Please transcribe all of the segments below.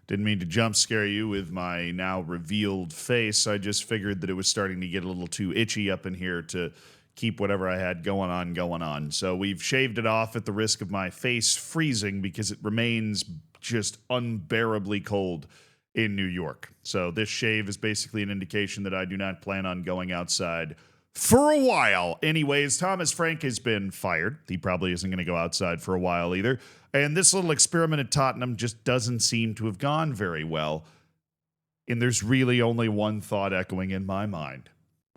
Didn't mean to jump scare you with my now revealed face. I just figured that it was starting to get a little too itchy up in here to keep whatever I had going on. So we've shaved it off at the risk of my face freezing because it remains just unbearably cold in New York. So this shave is basically an indication that I do not plan on going outside for a while. Anyways, Thomas Frank has been fired. He probably isn't going to go outside for a while either. And this little experiment at Tottenham just doesn't seem to have gone very well. And there's really only one thought echoing in my mind.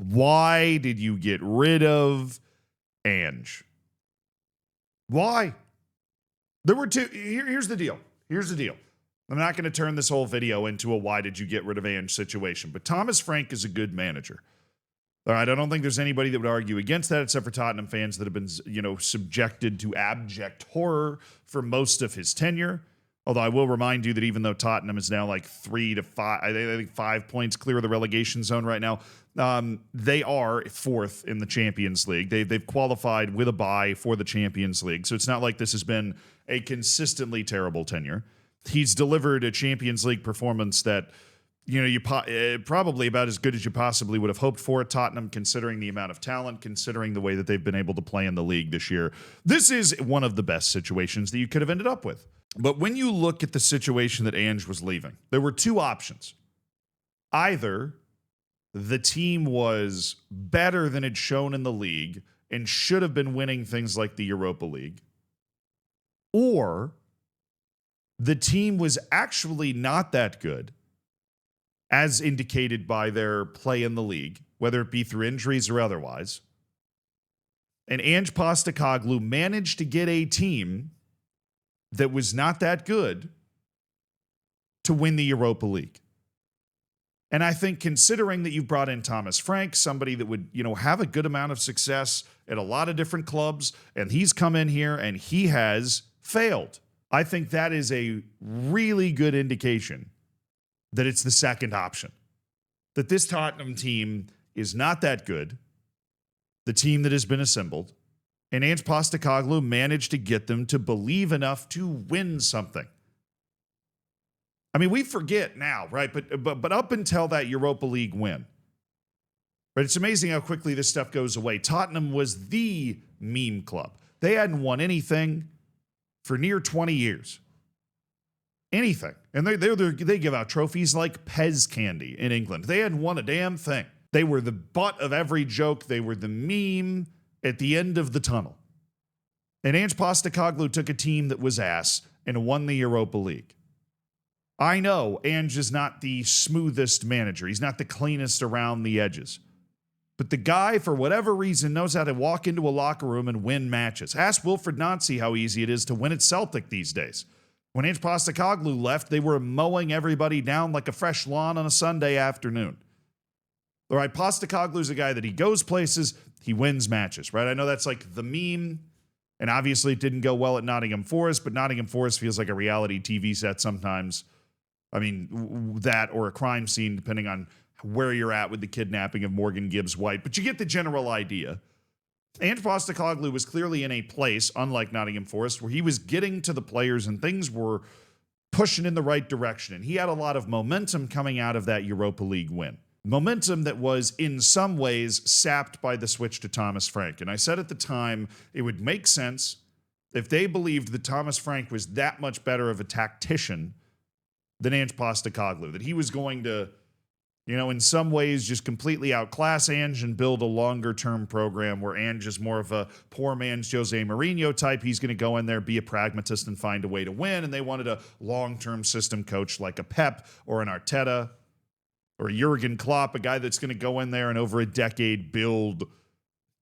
Why did you get rid of Ange? Why? There were two. Here's the deal. I'm not going to turn this whole video into a why did you get rid of Ange situation, but Thomas Frank is a good manager. All right, I don't think there's anybody that would argue against that except for Tottenham fans that have been, subjected to abject horror for most of his tenure. Although I will remind you that even though Tottenham is now like 3 to 5, I think 5 points clear of the relegation zone right now, they are fourth in the Champions League. They've qualified with a bye for the Champions League, so it's not like this has been a consistently terrible tenure. He's delivered a Champions League performance that, probably about as good as you possibly would have hoped for at Tottenham, considering the amount of talent, considering the way that they've been able to play in the league this year. This is one of the best situations that you could have ended up with. But when you look at the situation that Ange was leaving, there were two options. Either the team was better than it's shown in the league and should have been winning things like the Europa League, or the team was actually not that good, as indicated by their play in the league, whether it be through injuries or otherwise. And Ange Postecoglou managed to get a team that was not that good to win the Europa League. And I think considering that you've brought in Thomas Frank, somebody that would, have a good amount of success at a lot of different clubs, and he's come in here and he has failed. I think that is a really good indication that it's the second option. That this Tottenham team is not that good, the team that has been assembled, and Ange Postecoglou managed to get them to believe enough to win something. I mean, we forget now, right? But up until that Europa League win, right? It's amazing how quickly this stuff goes away. Tottenham was the meme club. They hadn't won anything for near 20 years. Anything. And they give out trophies like Pez candy in England. They hadn't won a damn thing. They were the butt of every joke. They were the meme at the end of the tunnel. And Ange Postecoglou took a team that was ass and won the Europa League. I know Ange is not the smoothest manager. He's not the cleanest around the edges. But the guy, for whatever reason, knows how to walk into a locker room and win matches. Ask Wilfried Nancy how easy it is to win at Celtic these days. When Ange Postecoglou left, they were mowing everybody down like a fresh lawn on a Sunday afternoon. All right, Postecoglou's a guy that he goes places, he wins matches, right? I know that's like the meme, and obviously it didn't go well at Nottingham Forest, but Nottingham Forest feels like a reality TV set sometimes. I mean, that or a crime scene, depending on where you're at with the kidnapping of Morgan Gibbs White. But you get the general idea. Ange Postecoglou was clearly in a place, unlike Nottingham Forest, where he was getting to the players and things were pushing in the right direction. And he had a lot of momentum coming out of that Europa League win. Momentum that was in some ways sapped by the switch to Thomas Frank. And I said at the time, it would make sense if they believed that Thomas Frank was that much better of a tactician than Ange Postecoglou, that he was going to, in some ways just completely outclass Ange and build a longer-term program where Ange is more of a poor man's Jose Mourinho type. He's going to go in there, be a pragmatist, and find a way to win. And they wanted a long-term system coach like a Pep or an Arteta or a Jurgen Klopp, a guy that's going to go in there and over a decade build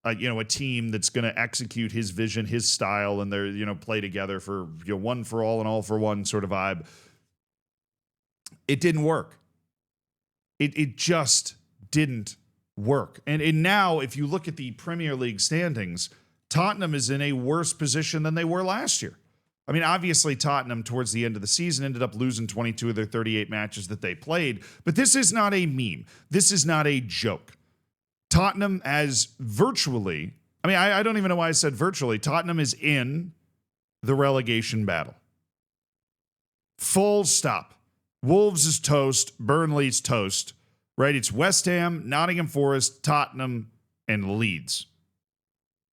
a team that's going to execute his vision, his style, and they're, play together for one for all and all for one sort of vibe. It didn't work. It just didn't work. And now, if you look at the Premier League standings, Tottenham is in a worse position than they were last year. I mean, obviously, Tottenham, towards the end of the season, ended up losing 22 of their 38 matches that they played. But this is not a meme. This is not a joke. Tottenham has virtually, I don't even know why I said virtually. Tottenham is in the relegation battle. Full stop. Wolves is toast. Burnley's toast, right? It's West Ham, Nottingham Forest, Tottenham, and Leeds.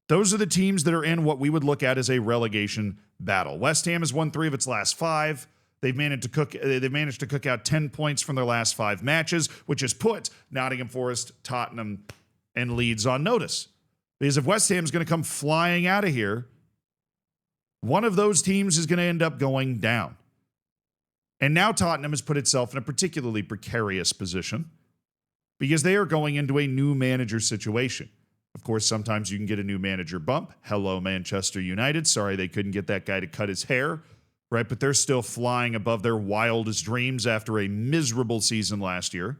Those are the teams that are in what we would look at as a relegation battle. West Ham has won 3 of its last 5. They've managed to cook out 10 points from their last 5 matches, which has put Nottingham Forest, Tottenham, and Leeds on notice. Because if West Ham is going to come flying out of here, one of those teams is going to end up going down. And now Tottenham has put itself in a particularly precarious position because they are going into a new manager situation. Of course, sometimes you can get a new manager bump. Hello, Manchester United. Sorry they couldn't get that guy to cut his hair, right? But they're still flying above their wildest dreams after a miserable season last year.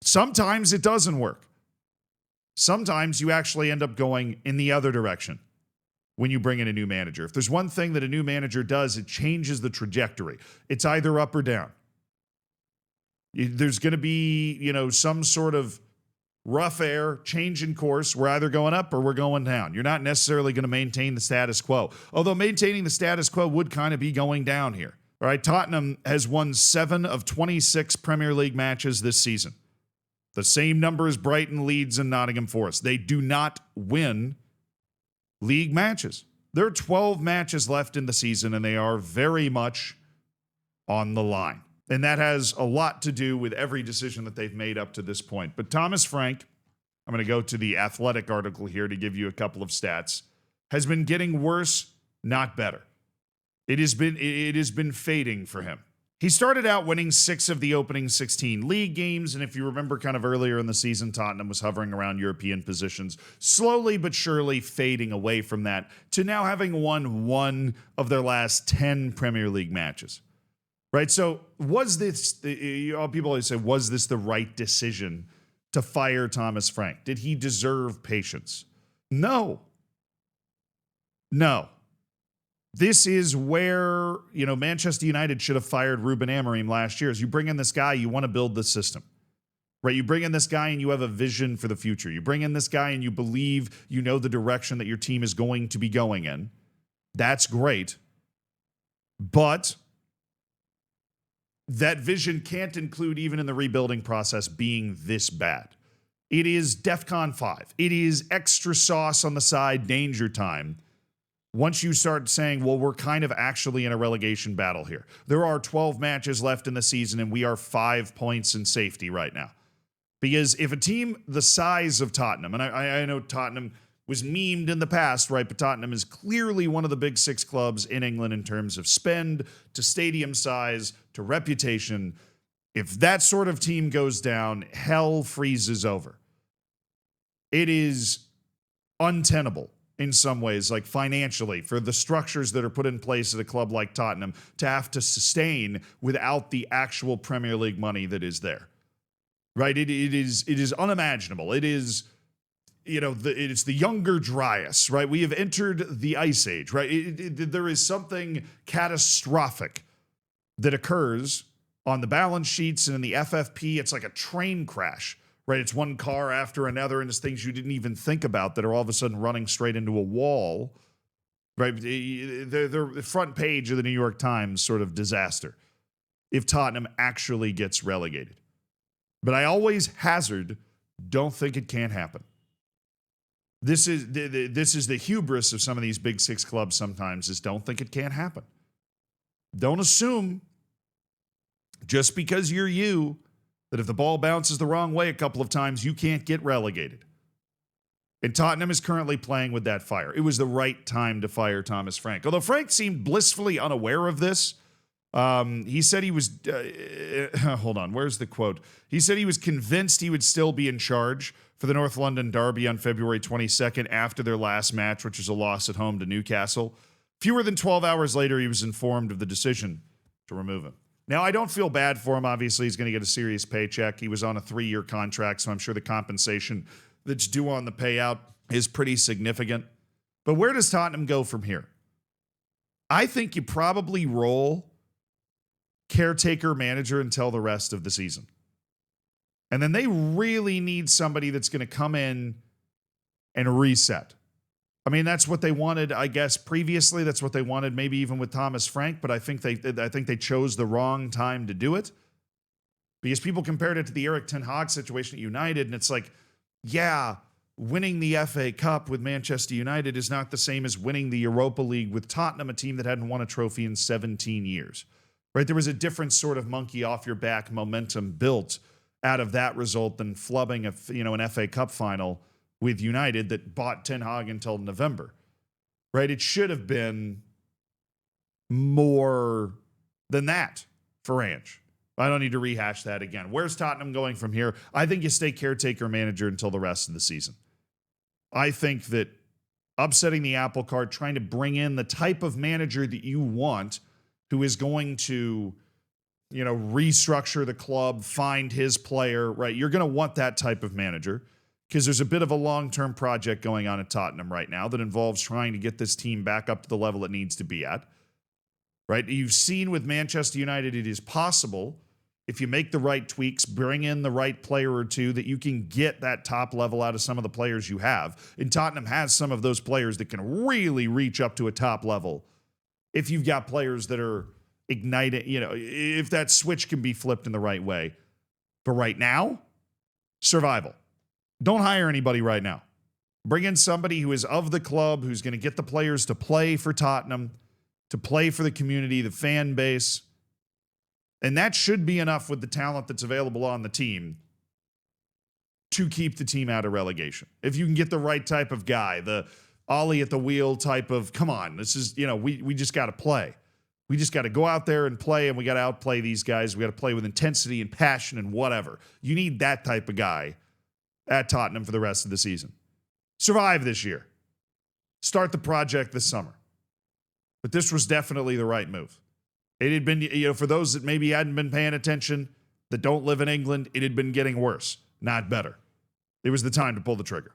Sometimes it doesn't work. Sometimes you actually end up going in the other direction when you bring in a new manager. If there's one thing that a new manager does, it changes the trajectory. It's either up or down. There's going to be, some sort of rough air, change in course. We're either going up or we're going down. You're not necessarily going to maintain the status quo. Although maintaining the status quo would kind of be going down here. All right, Tottenham has won 7 of 26 Premier League matches this season. The same number as Brighton, Leeds, and Nottingham Forest. They do not win league matches. There are 12 matches left in the season, and they are very much on the line. And that has a lot to do with every decision that they've made up to this point. But Thomas Frank, I'm going to go to the Athletic article here to give you a couple of stats, has been getting worse, not better. It has been fading for him. He started out winning 6 of the opening 16 league games, and if you remember kind of earlier in the season, Tottenham was hovering around European positions, slowly but surely fading away from that to now having won 1 of their last 10 Premier League matches. Right? So was this, people always say, was this the right decision to fire Thomas Frank? Did he deserve patience? No. This is where, Manchester United should have fired Ruben Amorim last year. As you bring in this guy, you want to build the system, right? You bring in this guy and you have a vision for the future. You bring in this guy and you believe you know the direction that your team is going to be going in. That's great. But that vision can't include, even in the rebuilding process, being this bad. It is DEFCON 5. It is extra sauce on the side, danger time. Once you start saying, well, we're kind of actually in a relegation battle here. There are 12 matches left in the season, and we are 5 points in safety right now. Because if a team the size of Tottenham, and I know Tottenham was memed in the past, right? But Tottenham is clearly one of the big 6 clubs in England in terms of spend, to stadium size, to reputation. If that sort of team goes down, hell freezes over. It is untenable in some ways, like financially, for the structures that are put in place at a club like Tottenham to have to sustain without the actual Premier League money that is there. Right? It is unimaginable. It is, it's the younger Dryas, right? We have entered the Ice Age, right? There is something catastrophic that occurs on the balance sheets and in the FFP. It's like a train crash, right? It's one car after another, and it's things you didn't even think about that are all of a sudden running straight into a wall, right? The front page of the New York Times sort of disaster if Tottenham actually gets relegated. But I always hazard, don't think it can't happen. This is the hubris of some of these big 6 clubs sometimes, is don't think it can't happen. Don't assume, just because you're you, that if the ball bounces the wrong way a couple of times, you can't get relegated. And Tottenham is currently playing with that fire. It was the right time to fire Thomas Frank. Although Frank seemed blissfully unaware of this. He said he was, hold on, where's the quote? He said he was convinced he would still be in charge for the North London Derby on February 22nd after their last match, which was a loss at home to Newcastle. Fewer than 12 hours later, he was informed of the decision to remove him. Now, I don't feel bad for him. Obviously, he's going to get a serious paycheck. He was on a 3-year contract, so I'm sure the compensation that's due on the payout is pretty significant. But where does Tottenham go from here? I think you probably roll caretaker manager until the rest of the season. And then they really need somebody that's going to come in and reset. I mean, that's what they wanted, I guess, previously. That's what they wanted, maybe even with Thomas Frank, but I think they chose the wrong time to do it because people compared it to the Erik ten Hag situation at United, and it's like, yeah, winning the FA Cup with Manchester United is not the same as winning the Europa League with Tottenham, a team that hadn't won a trophy in 17 years. Right? There was a different sort of monkey off your back momentum built out of that result than flubbing an FA Cup final with United that bought Ten Hag until November. Right? It should have been more than that for Ange. I don't need to rehash that again. Where's Tottenham going from here? I think you stay caretaker manager until the rest of the season. I think that upsetting the apple cart, trying to bring in the type of manager that you want, who is going to, restructure the club, find his player, right? You're going to want that type of manager because there's a bit of a long-term project going on at Tottenham right now that involves trying to get this team back up to the level it needs to be at, right? You've seen with Manchester United, it is possible if you make the right tweaks, bring in the right player or two, that you can get that top level out of some of the players you have. And Tottenham has some of those players that can really reach up to a top level if you've got players that are igniting, if that switch can be flipped in the right way. But right now, survival. Don't hire anybody right now. Bring in somebody who is of the club, who's going to get the players to play for Tottenham, to play for the community, the fan base. And that should be enough with the talent that's available on the team to keep the team out of relegation. If you can get the right type of guy, the Ollie at the wheel type of, come on, this is, we just got to play. We just got to go out there and play, and we got to outplay these guys. We got to play with intensity and passion and whatever. You need that type of guy at Tottenham for the rest of the season. Survive this year. Start the project this summer. But this was definitely the right move. It had been, for those that maybe hadn't been paying attention, that don't live in England, it had been getting worse, not better. It was the time to pull the trigger.